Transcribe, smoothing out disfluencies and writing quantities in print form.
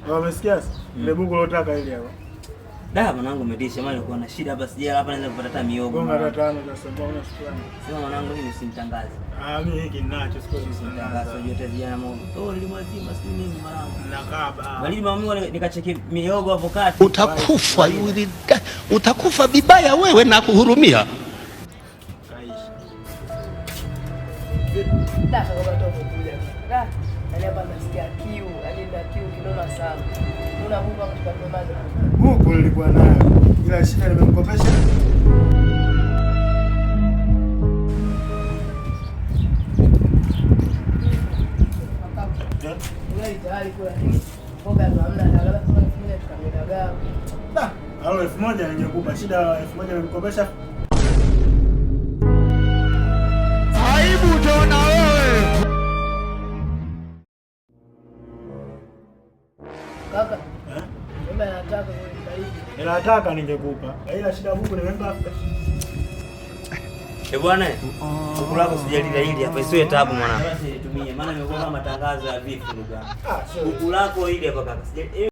Umesikia sasa? Ile buku lotaka ile hapo. Da mwanangu umetisha, maana nilikuwa na shida hapa sijala hapa naweza kupata hata miogo. Gonga hata tano sasa mbona shukrani. Sema mwanangu mimi simtangaze. Mimi hiki ninacho siku simtangaze. Yote vijana mmoja. Nilimwazima si nini mwanangu. Nakaba. Walini mami nikacheki miogo hapo kati. Utakufa yule. Utakufa vibaya wewe na kuhurumia. Kaisha. Da kama toka kuja. Da. Yaani hapa nasikia kiu, yaani na kiu kinona sana. Una Mungu akatupa maji. Buku nilikuwa nayo. Ila shida nimemkopesha. Halo 1000 ningekupa, shida 1000 nimekopesha. Aibu utaona wewe. Kaka. Mimi nataka kuibariki. Ila nataka ningekupa. Ila shida buku nimempa. Bwana, buku lako sijalila hili hapa isiwe taabu mwanangu. Basi nitumie maana nimekuwa kama matangazo ya vipi ndugu. Buku lako hili hapa kaka.